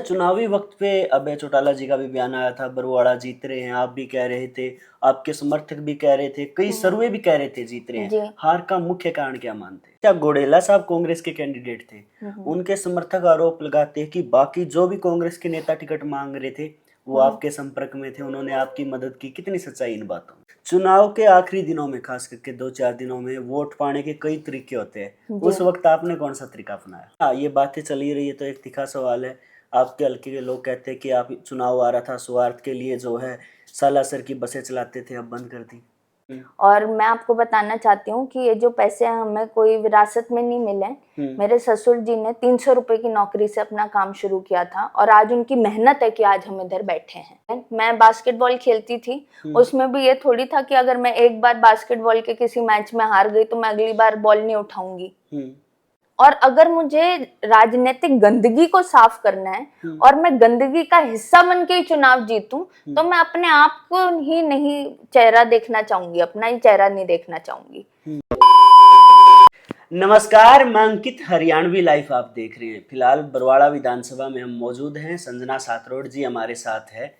चुनावी वक्त पे अभय चौटाला जी का भी बयान आया था, बरवाड़ा जीत रहे हैं, आप भी कह रहे थे, आपके समर्थक भी कह रहे थे, कई सर्वे भी कह रहे थे जीत रहे जी। हैं। हार का मुख्य कारण क्या मानते हैं? क्या घोडेला साहब कांग्रेस के कैंडिडेट थे, उनके समर्थक आरोप लगाते हैं कि बाकी जो भी कांग्रेस के नेता टिकट मांग रहे थे वो आपके संपर्क में थे, उन्होंने आपकी मदद की। कितनी सच्चाई इन बातों में? चुनाव के आखिरी दिनों में, खास करके 2-4 दिनों में वोट पाने के कई तरीके होते हैं, उस वक्त आपने कौन सा तरीका अपनाया? हाँ, ये बातें चली रही है तो एक तीखा सवाल है। आपके हल्के के लोग कहते हैं कि आप चुनाव आ रहा था स्वार्थ के लिए जो है सालासर की बसें चलाते थे, अब बंद कर दी। और मैं आपको बताना चाहती हूँ कि ये जो पैसे हमें कोई विरासत में नहीं मिले। मेरे ससुर जी ने 300 रुपए की नौकरी से अपना काम शुरू किया था और आज उनकी मेहनत है कि आज हम इधर बैठे हैं। मैं बास्केटबॉल खेलती थी, उसमें भी ये थोड़ी था कि अगर मैं एक बार बास्केटबॉल के किसी मैच में हार गई तो मैं अगली बार बॉल नहीं उठाऊंगी। और अगर मुझे राजनीतिक गंदगी को साफ करना है और मैं गंदगी का हिस्सा बन के ही चुनाव जीतूं तो मैं अपने आप को ही नहीं चेहरा देखना चाहूंगी, अपना ही चेहरा नहीं देखना चाहूंगी। नमस्कार, मैं अंकित, हरियाणवी लाइफ आप देख रहे हैं। फिलहाल बरवाड़ा विधानसभा में हम मौजूद हैं, संजना सातरोड जी हमारे साथ है।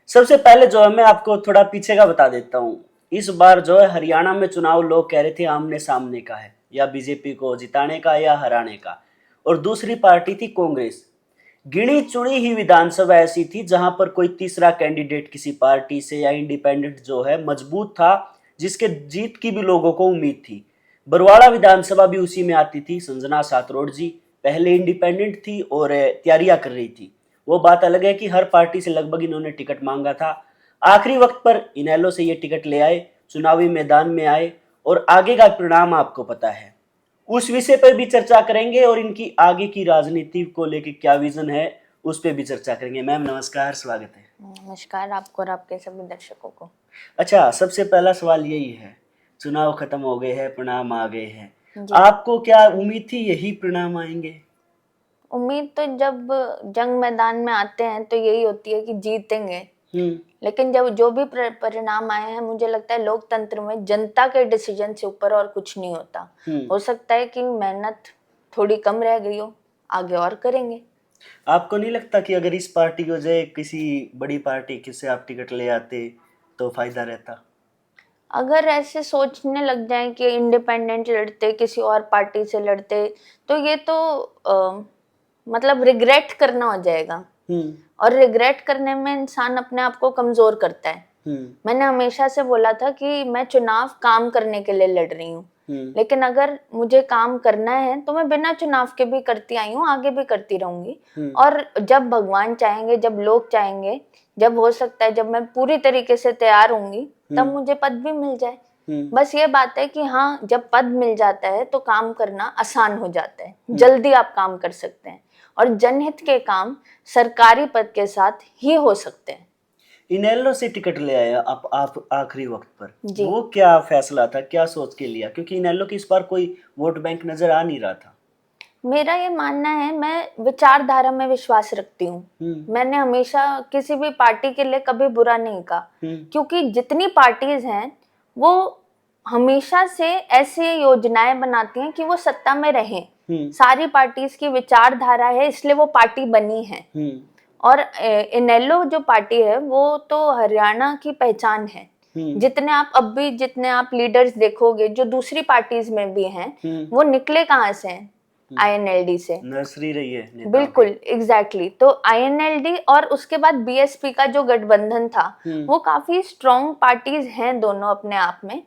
सबसे पहले जो है मैं आपको थोड़ा पीछे का बता देता हूँ। इस बार जो है हरियाणा में चुनाव लोग कह रहे थे आमने सामने का है, या बीजेपी को जिताने का या हराने का, और दूसरी पार्टी थी कांग्रेस। गिनी चुनी ही विधानसभा ऐसी थी जहां पर कोई तीसरा कैंडिडेट किसी पार्टी से या इंडिपेंडेंट जो है मजबूत था, जिसके जीत की भी लोगों को उम्मीद थी। बरवाड़ा विधानसभा भी उसी में आती थी। संजना सातरोड जी पहले इंडिपेंडेंट थी और तैयारियां कर रही थी। वो बात अलग है कि हर पार्टी से लगभग इन्होंने टिकट मांगा था। आखिरी वक्त पर इनेलो से ये टिकट ले आए, चुनावी मैदान में आए, और आगे का परिणाम आपको पता है। उस विषय पर भी चर्चा करेंगे और इनकी आगे की राजनीति को लेकर क्या विजन है उस पर भी चर्चा करेंगे। मैम नमस्कार, स्वागत है। नमस्कार आपको और आपके सभी दर्शकों को। अच्छा, सबसे पहला सवाल यही है, चुनाव खत्म हो गए हैं, परिणाम आ गए हैं, आपको क्या उम्मीद थी यही परिणाम आएंगे? उम्मीद तो जब जंग मैदान में आते हैं तो यही होती है कि जीतेंगे, लेकिन जब जो भी परिणाम आए हैं मुझे लगता है लोकतंत्र में जनता के डिसीजन से ऊपर और कुछ नहीं होता। हो सकता है कि मेहनत थोड़ी कम रह गई हो, आगे और करेंगे। आपको नहीं लगता कि अगर इस पार्टी की वजह किसी बड़ी पार्टी किससे आप टिकट ले आते तो फायदा रहता? अगर ऐसे सोचने लग जाए कि इंडिपेंडेंट लड़ते, किसी और पार्टी से लड़ते, तो ये तो मतलब रिग्रेट करना हो जाएगा। और रिग्रेट करने में इंसान अपने आप को कमजोर करता है। मैंने हमेशा से बोला था कि मैं चुनाव काम करने के लिए लड़ रही हूँ, लेकिन अगर मुझे काम करना है तो मैं बिना चुनाव के भी करती आई हूँ, आगे भी करती रहूंगी। और जब भगवान चाहेंगे, जब लोग चाहेंगे, जब हो सकता है, जब मैं पूरी तरीके से तैयार होंगी, तब मुझे पद भी मिल जाए। बस ये बात है कि हाँ, जब पद मिल जाता है तो काम करना आसान हो जाता है, जल्दी आप काम कर सकते हैं, और जनहित के काम सरकारी पद के साथ ही हो सकते हैं। इनेलो से टिकट ले आया आप आखिरी वक्त पर, वो क्या फैसला था, क्या सोच के लिया? क्योंकि इनेलो की इस बार कोई वोट बैंक नजर आ नहीं रहा था। मेरा ये मानना है, मैं विचारधारा में विश्वास रखती हूँ। मैंने हमेशा किसी भी पार्टी के लिए कभी बुरा नहीं कहा, क्योंकि जितनी पार्टीज हैं वो हमेशा से ऐसी योजनाएं बनाती हैं कि वो सत्ता में रहें। सारी पार्टीज की विचारधारा है, इसलिए वो पार्टी बनी है। और इनेलो जो पार्टी है वो तो हरियाणा की पहचान है। जितने आप लीडर्स देखोगे जो दूसरी पार्टीज में भी हैं, वो निकले कहाँ से हैं? INLD से। नर्सरी रही है बिल्कुल, एग्जैक्टली। तो INLD और उसके बाद BSP का जो गठबंधन था, वो काफी स्ट्रॉन्ग पार्टीज हैं दोनों अपने आप में।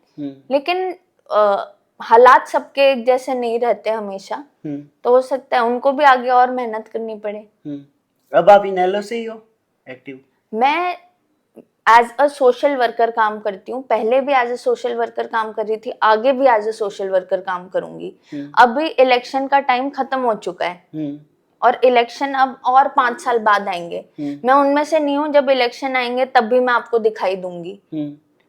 लेकिन हालात सबके एक जैसे नहीं रहते हमेशा, तो हो सकता है उनको भी आगे और मेहनत करनी पड़े। अब आप इनेलो से ही हो एक्टिव? मैं एज अ सोशल वर्कर काम करती हूँ, पहले भी एज अ सोशल वर्कर काम कर रही थी, आगे भी एज अ सोशल वर्कर काम करूंगी। अभी इलेक्शन का टाइम खत्म हो चुका है और इलेक्शन अब और 5 साल बाद आएंगे। मैं उनमें से नहीं हूँ, जब इलेक्शन आएंगे तब भी मैं आपको दिखाई दूंगी।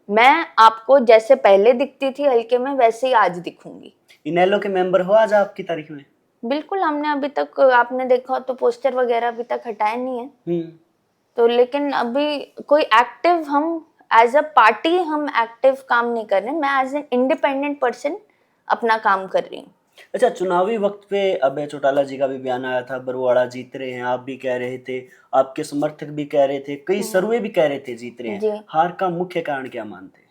मैं आपको जैसे पहले दिखती थी हल्के में, वैसे ही आज दिखूंगी। इनेलो के मेंबर हो आज आपकी तारीख में? बिल्कुल, हमने अभी तक, आपने देखा तो पोस्टर वगैरह अभी तक हटाए नहीं है। तो लेकिन अभी कोई एक्टिव, हम एज अ पार्टी हम एक्टिव काम नहीं कर रहे। मैं एज एन इंडिपेंडेंट पर्सन अपना काम कर रही हूँ। अच्छा, चुनावी वक्त पे अभय चौटाला जी का भी बयान आया था, बरवाड़ा जीत रहे हैं, आप भी कह रहे थे, आपके समर्थक भी कह रहे थे, कई सर्वे भी कह रहे थे जीत रहे हैं। जी, हार का मुख्य कारण क्या मानते हैं?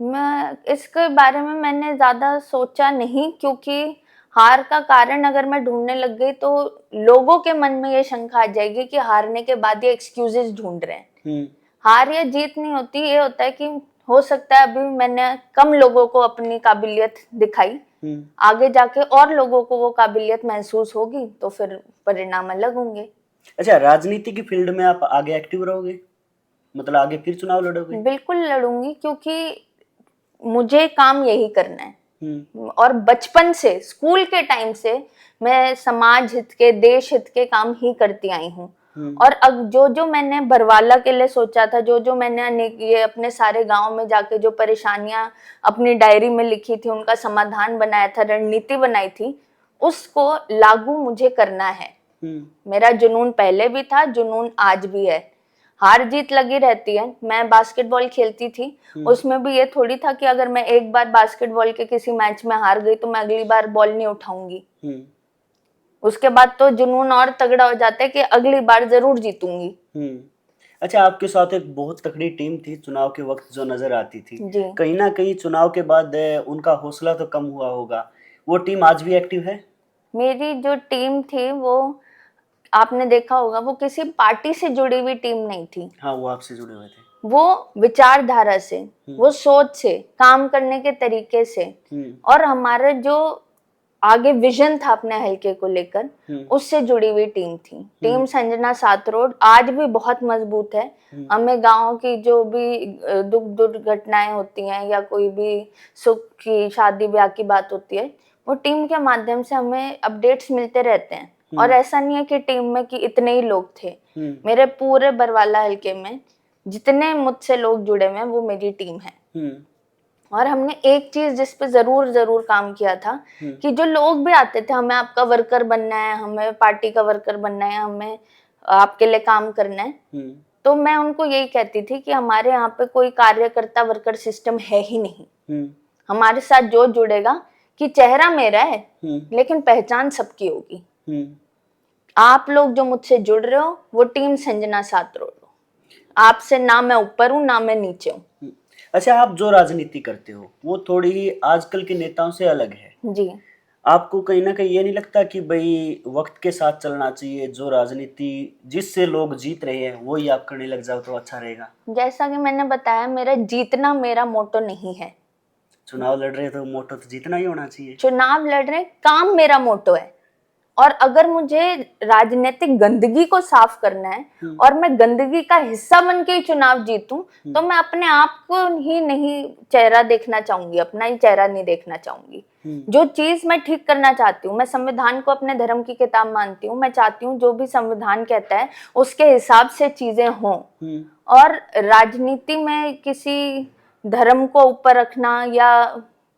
मैं इसके बारे में मैंने ज़्यादा सोचा नहीं, क्योंकि हार का कारण अगर मैं ढूँढने लग गई तो लोगों के मन में ये शंका आ जाएगी कि हारने के बाद ये एक्सक्यूज़ेज़ ढूँढ रहे हैं। हार या जीत नहीं होती, ये होता है कि हो सकता है अभी मैंने कम लोगों को अपनी काबिलियत दिखाई, आगे जाके और लोगों को वो काबिलियत महसूस होगी तो फिर परिणाम अलग होंगे। अच्छा, राजनीति की फील्ड में आप आगे एक्टिव रहोगे? मतलब आगे फिर चुनाव लड़ोगे? बिल्कुल लड़ूंगी, क्योंकि मुझे काम यही करना है। हम्म। और बचपन से, स्कूल के टाइम से मैं समाज हित के, देश हित के काम ही करती आई हूँ। और अब जो जो मैंने बरवाला के लिए सोचा था, जो जो मैंने ये अपने सारे गांव में जाके जो परेशानियां अपनी डायरी में लिखी थी, उनका समाधान बनाया था, रणनीति बनाई थी, उसको लागू मुझे करना है। मेरा जुनून पहले भी था, जुनून आज भी है। हार जीत लगी रहती है। मैं बास्केटबॉल खेलती थी, उसमें भी ये थोड़ी था कि अगर मैं एक बार बास्केटबॉल के किसी मैच में हार गई तो मैं अगली बार बॉल नहीं उठाऊंगी। उसके बाद तो जुनून और तगड़ा हो जाता है कि अगली बार जरूर जीतूंगी। अच्छा, आपके साथ एक बहुत तगड़ी टीम थी चुनाव के वक्त जो नजर आती थी। जी। कहीं ना कहीं चुनाव के बाद उनका हौसला तो कम हुआ होगा। वो टीम आज भी एक्टिव है? मेरी जो टीम थी वो, आपने देखा होगा, वो किसी पार्टी से जुड़ी हुई टीम नहीं थी। हाँ, वो आपसे जुड़े हुए थे। वो विचारधारा से, वो सोच से, काम करने के तरीके से, और हमारा जो आगे विजन था अपने हलके को लेकर, उससे जुड़ी हुई टीम थी। टीम संजना सातरोड आज भी बहुत मजबूत है। हमें गांव की जो भी दुख दुर्घटनाएं होती हैं या कोई भी सुख की, शादी ब्याह की बात होती है, वो टीम के माध्यम से हमें अपडेट्स मिलते रहते हैं। और ऐसा नहीं है कि टीम में कि इतने ही लोग थे। मेरे पूरे बरवाला हलके में जितने मुझसे लोग जुड़े हुए हैं वो मेरी टीम है। और हमने एक चीज जिस पे जरूर काम किया था कि जो लोग भी आते थे, हमें आपका वर्कर बनना है, हमें पार्टी का वर्कर बनना है, हमें आपके लिए काम करना है, तो मैं उनको यही कहती थी कि हमारे यहाँ पे कोई कार्यकर्ता वर्कर सिस्टम है ही नहीं। हमारे साथ जो जुड़ेगा, कि चेहरा मेरा है लेकिन पहचान सबकी होगी। आप लोग जो मुझसे जुड़ रहे हो वो टीम संजना सातरोड हो। आपसे ना मैं ऊपर हूँ ना मैं नीचे हूँ। अच्छा, आप जो राजनीति करते हो वो थोड़ी ही आजकल के नेताओं से अलग है। जी। आपको कहीं ना कहीं ये नहीं लगता कि भाई वक्त के साथ चलना चाहिए, जो राजनीति जिससे लोग जीत रहे हैं वही आप करने लग जाओ तो अच्छा रहेगा? जैसा कि मैंने बताया, मेरा जीतना मेरा मोटो नहीं है। चुनाव लड़ रहे तो मोटो तो जीतना ही होना चाहिए। चुनाव लड़ रहे, काम मेरा मोटो है। और अगर मुझे राजनीतिक गंदगी को साफ करना है और मैं गंदगी का हिस्सा बन के ही चुनाव जीतूं, तो मैं अपने आप को ही नहीं चेहरा देखना चाहूंगी, अपना ही चेहरा नहीं देखना चाहूंगी। जो चीज मैं ठीक करना चाहती हूँ, मैं संविधान को अपने धर्म की किताब मानती हूँ, मैं चाहती हूँ जो भी संविधान कहता है उसके हिसाब से चीजें हों। और राजनीति में किसी धर्म को ऊपर रखना या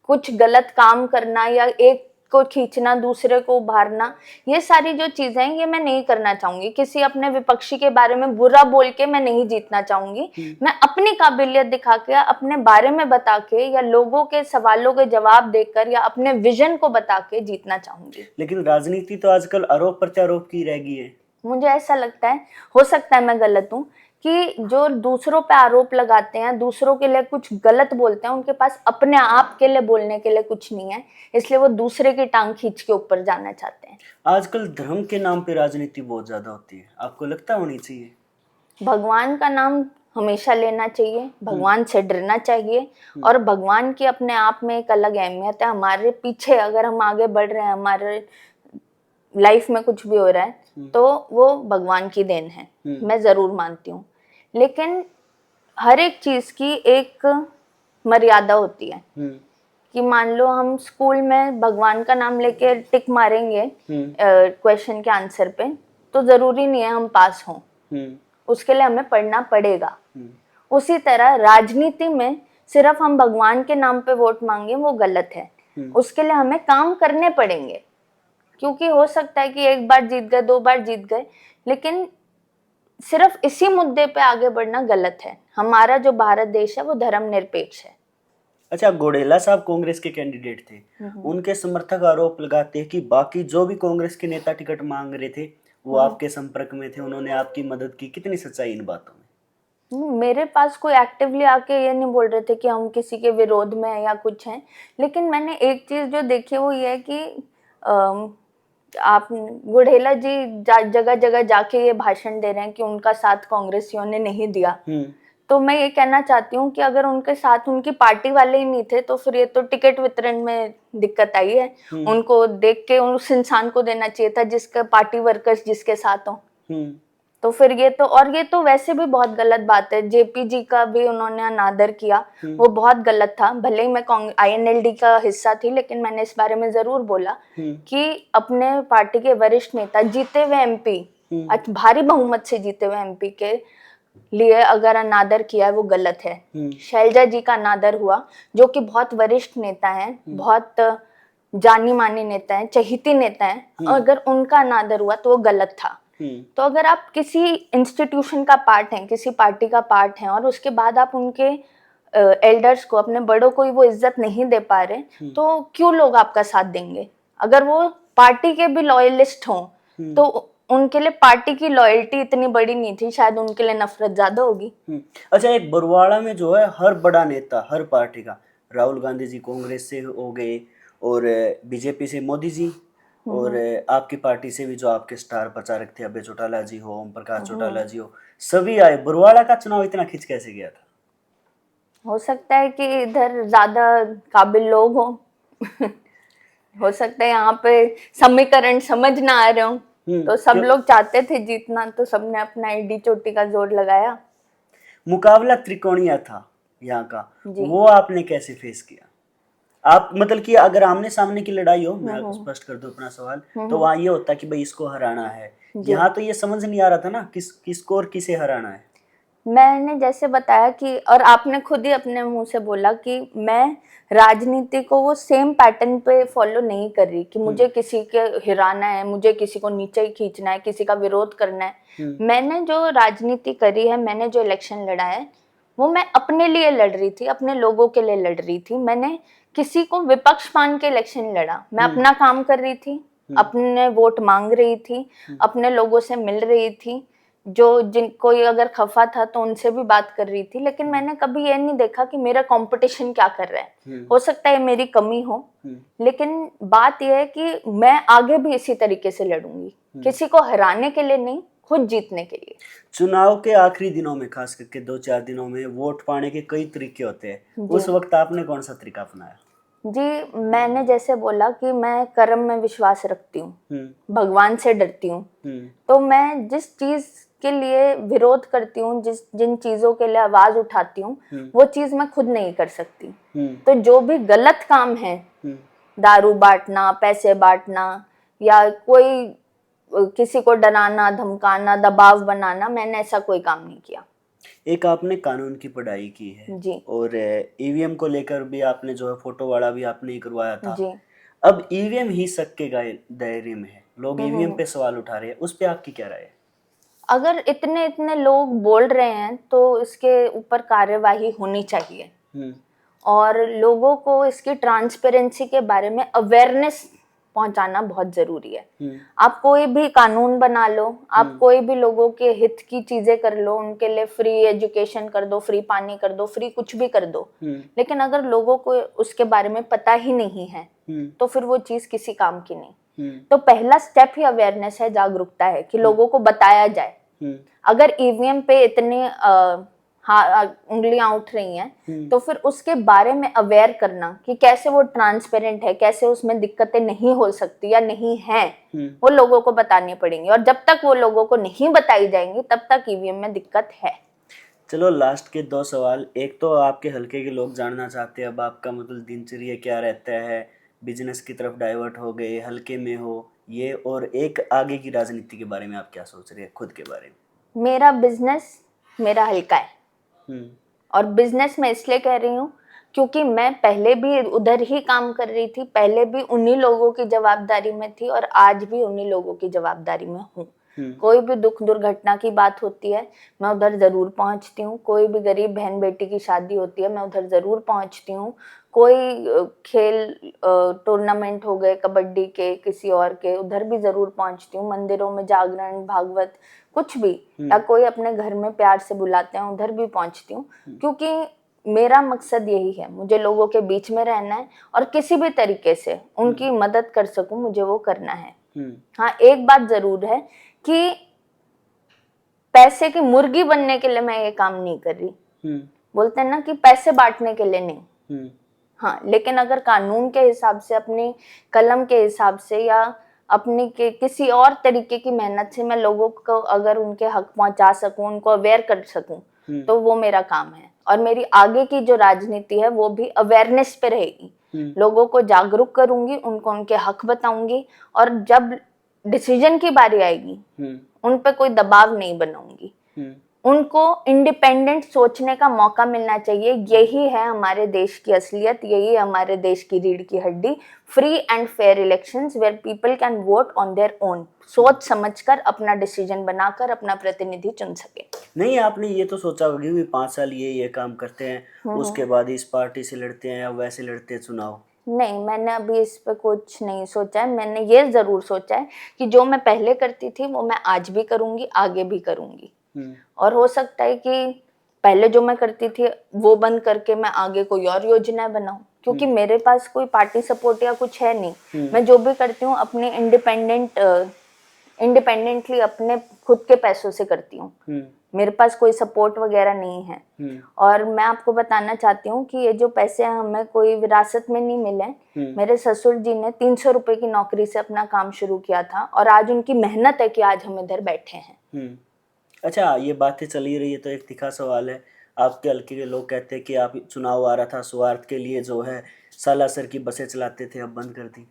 कुछ गलत काम करना या एक को खींचना, दूसरे को उभारना, ये सारी जो चीजें हैं ये मैं नहीं करना चाहूंगी। किसी अपने विपक्षी के बारे में बुरा बोल के मैं नहीं जीतना चाहूंगी। मैं अपनी काबिलियत दिखा के, अपने बारे में बता के, या लोगों के सवालों के जवाब देकर, या अपने विजन को बता के जीतना चाहूंगी। लेकिन राजनीति तो आजकल आरोप प्रत्यारोप की रह गई है। मुझे ऐसा लगता है, हो सकता है मैं गलत हूँ, कि जो दूसरों पे आरोप लगाते हैं, दूसरों के लिए कुछ गलत बोलते हैं, उनके पास अपने आप के लिए बोलने के लिए कुछ नहीं है, इसलिए वो दूसरे की टांग खींच के ऊपर जाना चाहते हैं। आजकल धर्म के नाम पे राजनीति बहुत ज्यादा होती है, आपको लगता होनी चाहिए? भगवान का नाम हमेशा लेना चाहिए, भगवान से डरना चाहिए, और भगवान की अपने आप में एक अलग अहमियत है। हमारे पीछे अगर हम आगे बढ़ रहे हैं, हमारे लाइफ में कुछ भी हो रहा है, तो वो भगवान की देन है, मैं जरूर मानती हूँ। लेकिन हर एक चीज की एक मर्यादा होती है। कि मान लो हम स्कूल में भगवान का नाम लेके टिक मारेंगे क्वेश्चन के आंसर पे, तो जरूरी नहीं है हम पास हों, उसके लिए हमें पढ़ना पड़ेगा। उसी तरह राजनीति में सिर्फ हम भगवान के नाम पे वोट मांगे, वो गलत है। उसके लिए हमें काम करने पड़ेंगे, क्योंकि हो सकता है कि एक बार जीत गए, दो बार जीत गए, लेकिन सिर्फ इसी मुद्दे पे आगे बढ़ना गलत है। हमारा जो भारत देश है वो धर्मनिरपेक्ष है। अच्छा, घोडेला साहब कांग्रेस के कैंडिडेट थे, उनके समर्थक आरोप लगाते हैं कि बाकी जो भी कांग्रेस के नेता टिकट मांग रहे थे वो आपके संपर्क में थे, उन्होंने आपकी मदद की। कितनी सच्चाई इन बातों में? मेरे पास कोई एक्टिवली आके ये नहीं बोल रहे थे कि हम किसी के विरोध में हैं या कुछ हैं, लेकिन मैंने एक चीज जो देखी वो ये है कि आप गुड़ेला जी जगह जगह जाके ये भाषण दे रहे हैं कि उनका साथ कांग्रेसियों ने नहीं दिया। तो मैं ये कहना चाहती हूँ कि अगर उनके साथ उनकी पार्टी वाले ही नहीं थे तो फिर ये तो टिकट वितरण में दिक्कत आई है। उनको देख के उस इंसान को देना चाहिए था जिसका पार्टी वर्कर्स जिसके साथ हो। तो फिर ये तो वैसे भी बहुत गलत बात है। जेपी जी का भी उन्होंने अनादर किया, वो बहुत गलत था। भले ही मैं INLD का हिस्सा थी, लेकिन मैंने इस बारे में जरूर बोला कि अपने पार्टी के वरिष्ठ नेता जीते हुए MP, भारी बहुमत से जीते हुए MP के लिए अगर अनादर किया है वो गलत है। शैलजा जी का अनादर हुआ जो कि बहुत वरिष्ठ नेता हैं, बहुत जानी मानी नेता हैं, चहेती नेता हैं, अगर उनका अनादर हुआ तो वो गलत था। तो अगर आप किसी इंस्टीट्यूशन का पार्ट हैं, किसी पार्टी का पार्ट हैं और उसके बाद आप उनके एल्डर्स को, अपने बड़ों को वो इज्जत नहीं दे पा रहे तो क्यों लोग आपका साथ देंगे? अगर वो पार्टी के भी लॉयलिस्ट हों तो उनके लिए पार्टी की लॉयल्टी इतनी बड़ी नहीं थी, शायद उनके लिए नफरत ज्यादा होगी। अच्छा, एक बरवाड़ा में जो है हर बड़ा नेता हर पार्टी का, राहुल गांधी जी कांग्रेस से हो गए और बीजेपी से मोदी जी, और आपकी पार्टी से भी जो आपके स्टार प्रचारक थे अभय चौटाला जी हो, ओम प्रकाश चौटाला जी हो, सभी आए। बरवाड़ा का चुनाव इतना खिंच कैसे गया था? हो सकता है कि इधर ज्यादा काबिल लोग हो हो सकता है यहाँ पे समीकरण समझ ना आ रहे हो, तो सब लोग चाहते थे जीतना, तो सबने अपना एडी चोटी का जोर लगाया। मुकाबला त्रिकोणीय था यहाँ का, वो आपने कैसे फेस किया? आप मतलब कि अगर आमने सामने की लड़ाई हो, मैं स्पष्ट कर दूं अपना सवाल, तो वहाँ ये होता कि भाई इसको हराना है। यहाँ तो ये समझ नहीं आ रहा था ना किसको और किसे हराना है। मैंने जैसे बताया कि, और आपने खुद ही अपने मुंह से बोला कि मैं राजनीति को वो सेम पैटर्न पे फॉलो नहीं कर रही कि मुझे किसी के हिराना है, मुझे किसी को नीचे ही खींचना है, किसी का विरोध करना है। मैंने जो राजनीति करी है, मैंने जो इलेक्शन लड़ा है, वो मैं अपने लिए लड़ रही थी, अपने लोगों के लिए लड़ रही थी। मैंने किसी को विपक्ष मान के इलेक्शन लड़ा। मैं अपना काम कर रही थी, अपने वोट मांग रही थी, अपने लोगों से मिल रही थी, जिन कोई अगर खफा था तो उनसे भी बात कर रही थी। लेकिन मैंने कभी ये नहीं देखा कि मेरा कंपटीशन क्या कर रहा है। हो सकता है मेरी कमी हो, लेकिन बात यह है कि मैं आगे भी इसी तरीके से लड़ूंगी, किसी को हराने के लिए नहीं, खुद जीतने के लिए। चुनाव के आखिरी दिनों में, खास करके 2-4 दिनों में वोट पाने के कई तरीके होते हैं, उस वक्त आपने कौन सा तरीका अपनाया? जी, मैंने जैसे बोला कि मैं कर्म में विश्वास रखती हूँ, भगवान से डरती हूँ। तो मैं जिस चीज के लिए विरोध करती हूँ, जिन चीजों के लिए आवाज उठाती हूँ, वो चीज मैं खुद नहीं कर सकती। तो जो भी गलत काम है, दारू बांटना, पैसे बांटना, या कोई किसी को डराना, धमकाना, दबाव बनाना, मैंने ऐसा कोई काम नहीं किया। एक आपने कानून की पढ़ाई की है जी, और ईवीएम को लेकर भी आपने जो है फोटो वाला भी आपने ही करवाया था जी। अब ईवीएम ही शक के दायरे में है, लोग ईवीएम पे सवाल उठा रहे हैं, उस पे आपकी क्या राय है? अगर इतने इतने लोग बोल रहे हैं तो इसके ऊपर कार्यवाही होनी चाहिए, और लोगों को इसकी ट्रांसपेरेंसी के बारे में अवेयरनेस पहुंचाना बहुत जरूरी है। आप कोई भी कानून बना लो, आप कोई भी लोगों के हित की चीजें कर लो, उनके लिए फ्री एजुकेशन कर दो, फ्री पानी कर दो, फ्री कुछ भी कर दो, लेकिन अगर लोगों को उसके बारे में पता ही नहीं है तो फिर वो चीज किसी काम की नहीं। तो पहला स्टेप ही अवेयरनेस है, जागरूकता है कि लोगों को बताया जाए। अगर ईवीएम पे इतने उंगलियां उठ रही हैं तो फिर उसके बारे में अवेयर करना कि कैसे वो ट्रांसपेरेंट है, कैसे उसमें दिक्कतें नहीं हो सकती या नहीं है, वो लोगों को बतानी पड़ेंगी। और जब तक वो लोगों को नहीं बताई जाएंगी तब तक ईवीएम में दिक्कत है। चलो लास्ट के 2 सवाल। एक तो आपके हल्के के लोग जानना चाहते हैं अब आपका मतलब दिनचर्या क्या रहता है, बिजनेस की तरफ डाइवर्ट हो गए, हल्के में हो ये, और एक आगे की राजनीति के बारे में आप क्या सोच रहे हैं खुद के बारे में? मेरा बिजनेस मेरा हल्का है, और बिजनेस मैं इसलिए कह रही हूँ क्योंकि मैं पहले भी उधर ही काम कर रही थी, पहले भी उन्हीं लोगों की जवाबदारी में थी और आज भी उन्हीं लोगों की जवाबदारी में हूँ। कोई भी दुख दुर्घटना की बात होती है मैं उधर जरूर पहुंचती हूँ। कोई भी गरीब बहन बेटी की शादी होती है मैं उधर जरूर पहुंचती हूँ। कोई खेल टूर्नामेंट हो गए कबड्डी के किसी और के, उधर भी जरूर पहुंचती हूँ। मंदिरों में जागरण भागवत कुछ भी, या कोई अपने घर में प्यार से बुलाते हैं उधर भी पहुंचती हूँ। क्योंकि मेरा मकसद यही है, मुझे लोगों के बीच में रहना है और किसी भी तरीके से उनकी मदद कर सकूं मुझे वो करना है। हाँ, एक बात जरूर है कि पैसे की मुर्गी बनने के लिए मैं ये काम नहीं कर रही। बोलते हैं ना कि पैसे बांटने के लिए नहीं। हाँ, लेकिन अगर कानून के हिसाब से, अपनी कलम के हिसाब से या अपनी के किसी और तरीके की मेहनत से मैं लोगों को अगर उनके हक पहुंचा सकूं, उनको अवेयर कर सकूं, तो वो मेरा काम है। और मेरी आगे की जो राजनीति है वो भी अवेयरनेस पे रहेगी। लोगों को जागरूक करूंगी, उनको उनके हक बताऊंगी, और जब डिसीजन की बारी आएगी उन पे कोई दबाव नहीं बनाऊंगी। उनको इंडिपेंडेंट सोचने का मौका मिलना चाहिए। यही है हमारे देश की असलियत, यही है हमारे देश की रीढ़ की हड्डी। Free and fair elections where people can vote on their own, सोच समझकर अपना डिसीजन बनाकर अपना प्रतिनिधि चुन सके। नहीं, आपने ये तो सोचा होगा कि 5 साल ये काम करते हैं, उसके बाद इस पार्टी से लड़ते हैं या वैसे लड़ते हैं चुनाव? नहीं, मैंने अभी इस पे कुछ नहीं सोचा है। मैंने ये जरूर सोचा है कि जो मैं पहले करती थी वो मैं आज भी करूंगी, आगे भी करूंगी। और हो सकता है कि पहले जो मैं करती थी वो बंद करके मैं आगे कोई और योजना बनाऊं, क्योंकि मेरे पास कोई पार्टी सपोर्ट या कुछ है नहीं। मैं जो भी करती हूँ अपने इंडिपेंडेंटली अपने खुद के पैसों से करती हूँ। मेरे पास कोई सपोर्ट वगैरह नहीं है। और मैं आपको बताना चाहती हूँ कि ये जो पैसे हमें कोई विरासत में नहीं मिले। मेरे ससुर जी ने 300 रुपए की नौकरी से अपना काम शुरू किया था और आज उनकी मेहनत है कि आज हम इधर बैठे हैं। अच्छा, ये बातें चली रही है तो एक तीखा सवाल है। आपके हल्के के लोग कहते हैं कि आप चुनाव आ रहा था स्वार्थ के लिए जो है सालासर की बसें चलाते थे, अब बंद कर दी।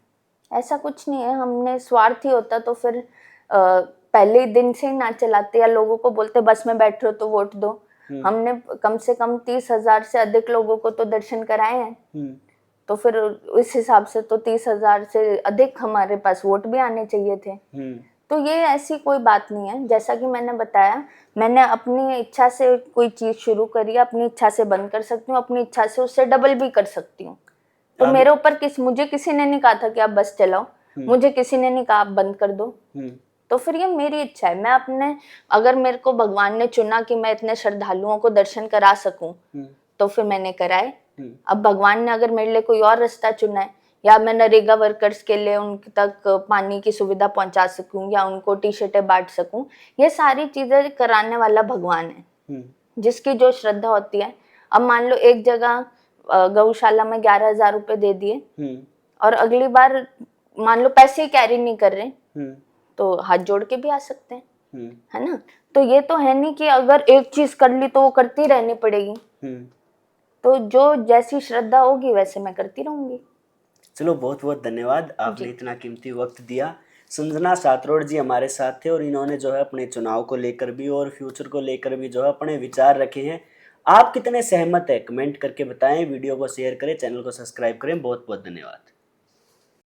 ऐसा कुछ नहीं है। हमने स्वार्थी होता तो फिर पहले दिन से ही ना चलाते, या लोगों को बोलते बस में बैठ रहे हो तो वोट दो। हमने कम से कम 30,000 से अधिक लोगों को तो दर्शन कराए हैं। तो फिर इस हिसाब से तो 30,000 से अधिक हमारे पास वोट भी आने चाहिए थे। तो ये ऐसी कोई बात नहीं है। जैसा कि मैंने बताया, मैंने अपनी इच्छा से कोई चीज शुरू करी, अपनी इच्छा से बंद कर सकती हूँ, अपनी इच्छा से उससे डबल भी कर सकती हूँ। तो मेरे ऊपर मुझे किसी ने नहीं कहा था कि आप बस चलाओ, मुझे किसी ने नहीं कहा आप बंद कर दो। तो फिर ये मेरी इच्छा है। मैं अगर मेरे को भगवान ने चुना कि मैं इतने श्रद्धालुओं को दर्शन करा सकूं, तो फिर मैंने कराए। अब भगवान ने अगर मेरे लिए कोई और रास्ता चुना है, या मैं नरेगा वर्कर्स के लिए उन तक पानी की सुविधा पहुंचा सकूं या उनको टी-शर्टें बांट सकूं, ये सारी चीजें कराने वाला भगवान है, जिसकी जो श्रद्धा होती है। अब मान लो एक जगह गौशाला में 11,000 रुपए दे दिए और अगली बार मान लो पैसे ही कैरी नहीं कर रहे, तो हाथ जोड़ के भी आ सकते हैं, है ना। तो ये तो है नहीं कि अगर एक चीज कर ली तो वो करती रहनी पड़ेगी। तो जो जैसी श्रद्धा होगी वैसे मैं करती रहूंगी। चलो, बहुत बहुत धन्यवाद, आपने इतना कीमती वक्त दिया। संजना सातरोड जी हमारे साथ थे और इन्होंने जो है अपने चुनाव को लेकर भी और फ्यूचर को लेकर भी जो है अपने विचार रखे हैं। आप कितने सहमत हैं कमेंट करके बताएं, वीडियो को शेयर करें, चैनल को सब्सक्राइब करें। बहुत बहुत धन्यवाद।